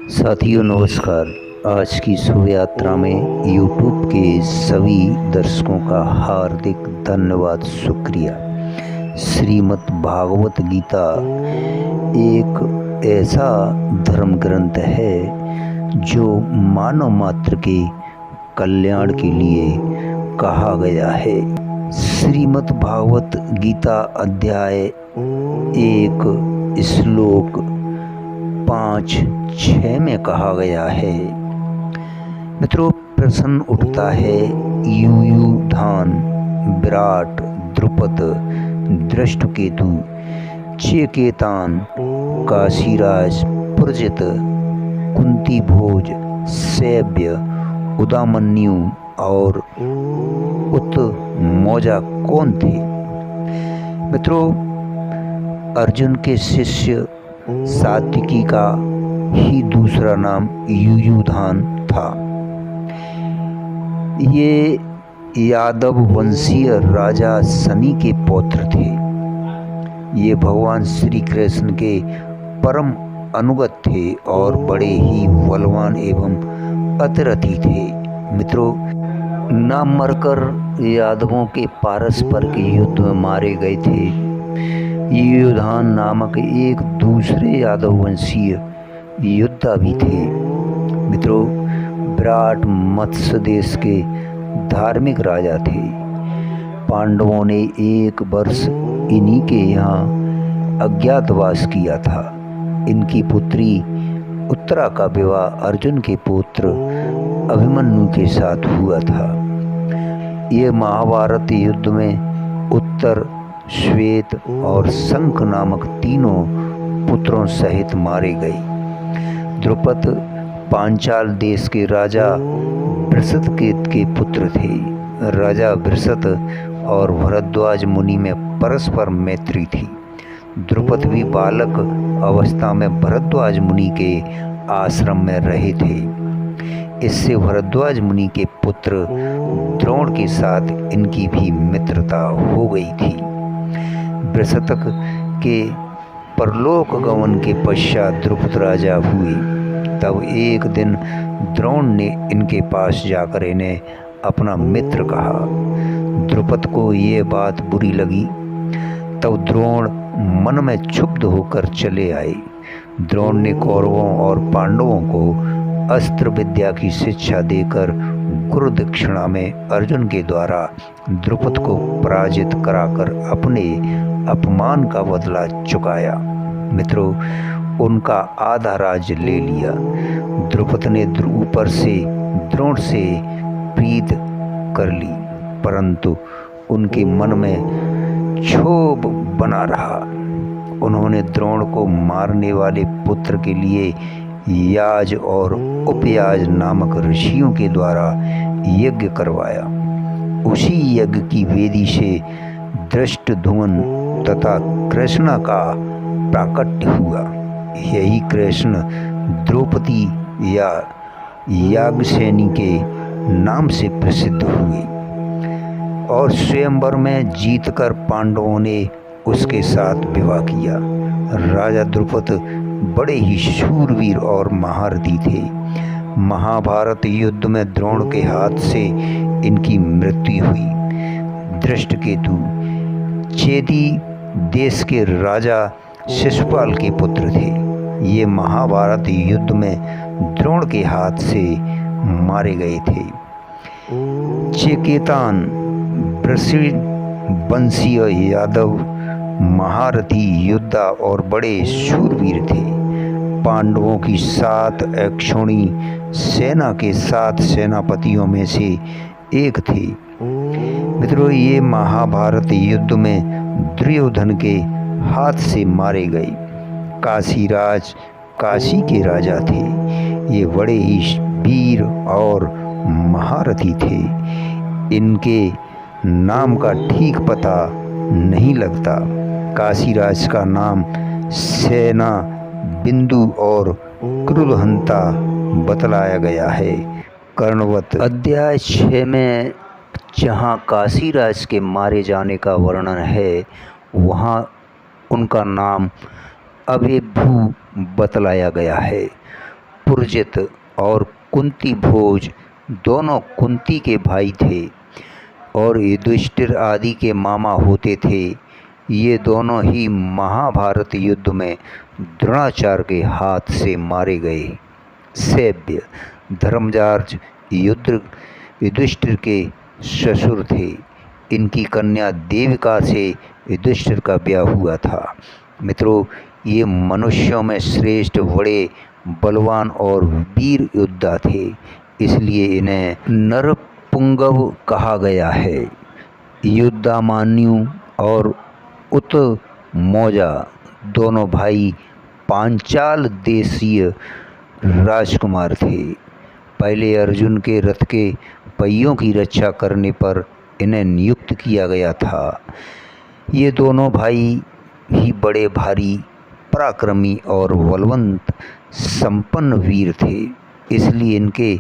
साथियों नमस्कार। आज की शुभ यात्रा में YouTube के सभी दर्शकों का हार्दिक धन्यवाद, शुक्रिया। श्रीमद् भागवत गीता एक ऐसा धर्म ग्रंथ है जो मानव मात्र के कल्याण के लिए कहा गया है। श्रीमद् भागवत गीता अध्याय 1 श्लोक 5-6 में कहा गया है। मित्रों, प्रश्न उठता है, युयुधान, विराट, द्रुपद, दृष्टकेतु, चिकेतान, काशीराज, पुरजित, कुंती भोज, सैव्य, उदामन्यु और उत्मौजा कौन थे? मित्रों, अर्जुन के शिष्य सात्विकी का ही दूसरा नाम युयुधान था। ये यादव वंशीय राजा शनि के पौत्र थे। ये भगवान श्री कृष्ण के परम अनुगत थे और बड़े ही बलवान एवं अतिरथी थे। मित्रों, नाम मरकर यादवों के पारस्परिक युद्ध में मारे गए थे। युयुधान नामक एक दूसरे यादव वंशीय योद्धा भी थे। मित्रों, विराट मत्स्य देश के धार्मिक राजा थे। पांडवों ने 1 वर्ष इन्हीं के यहाँ अज्ञातवास किया था। इनकी पुत्री उत्तरा का विवाह अर्जुन के पुत्र अभिमन्यु के साथ हुआ था। ये महाभारत युद्ध में उत्तर, श्वेत और शंख नामक तीनों पुत्रों सहित मारे गए। द्रुपद पांचाल देश के राजा वृषदकेत के पुत्र थे। राजा वृषद और भरद्वाज मुनि में परस्पर मैत्री थी। द्रुपद भी बालक अवस्था में भरद्वाज मुनि के आश्रम में रहे थे। इससे भरद्वाज मुनि के पुत्र द्रोण के साथ इनकी भी मित्रता हो गई थी। वृषतक के परलोक गमन के पश्चात द्रुपद राजा हुए। तब एक दिन द्रोण ने इनके पास जाकर इन्हें अपना मित्र कहा। द्रुपद को ये बात बुरी लगी। तब द्रोण मन में क्षुब्ध होकर चले आए। द्रोण ने कौरवों और पांडवों को अस्त्र विद्या की शिक्षा देकर गुरु दक्षिणा में अर्जुन के द्वारा द्रुपद को पराजित कराकर अपने अपमान का बदला चुकाया। मित्रों, उनका आधा राज्य ले लिया। द्रुपद ने ऊपर से द्रोण से प्रीत कर ली, परंतु उनके मन में क्षोभ बना रहा। उन्होंने द्रोण को मारने वाले पुत्र के लिए याज और उपयाज नामक ऋषियों के द्वारा यज्ञ करवाया। उसी यज्ञ की वेदी से दृष्टद्युम्न तथा कृष्ण का प्राकट्य हुआ। यही कृष्ण द्रौपदी या याज्ञसेनी के नाम से प्रसिद्ध हुए और स्वयंवर में जीतकर पांडवों ने उसके साथ विवाह किया। राजा द्रुपद बड़े ही शूरवीर और महारथी थे। महाभारत युद्ध में द्रोण के हाथ से इनकी मृत्यु हुई। दृष्टकेतु चेदी देश के राजा शिशुपाल के पुत्र थे। ये महाभारत युद्ध में द्रोण के हाथ से मारे गए थे। चिकेतान वंशीय यादव महारथी योद्धा और बड़े शूरवीर थे। पांडवों की 7 अक्षौणी सेना के 7 सेनापतियों में से एक थे। मित्रों, ये महाभारत युद्ध में दुर्योधन के हाथ से मारे गए। काशीराज काशी के राजा थे। ये बड़े ही वीर और महारथी थे। इनके नाम का ठीक पता नहीं लगता। काशीराज का नाम सेना बिंदु और क्रुरहंता बतलाया गया है। कर्णवत अध्याय 6 में जहाँ काशीराज के मारे जाने का वर्णन है, वहाँ उनका नाम अभिभू बतलाया गया है। पुरजित और कुंती भोज दोनों कुंती के भाई थे और युधिष्ठिर आदि के मामा होते थे। ये दोनों ही महाभारत युद्ध में द्रोणाचार्य के हाथ से मारे गए। सैव्य धर्मराज युधिष्ठिर के ससुर थे। इनकी कन्या देविका से युधिष्ठिर का ब्याह हुआ था। मित्रों, ये मनुष्यों में श्रेष्ठ, बड़े बलवान और वीर योद्धा थे, इसलिए इन्हें नरपुंगव कहा गया है। युद्धामान्यु और उत्तमौजा दोनों भाई पांचाल देशीय राजकुमार थे। पहले अर्जुन के रथ के पहियों की रक्षा करने पर इन्हें नियुक्त किया गया था। ये दोनों भाई ही बड़े भारी, पराक्रमी और बलवंत संपन्न वीर थे, इसलिए इनके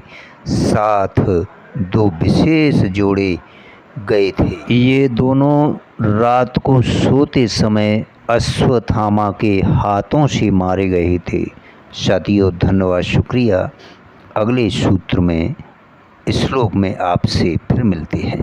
साथ दो विशेष जोड़े गए थे। ये दोनों रात को सोते समय अश्वत्थामा के हाथों से मारे गए थे। साथियों, धन्यवाद, शुक्रिया। अगले सूत्र में, श्लोक में आपसे फिर मिलते हैं।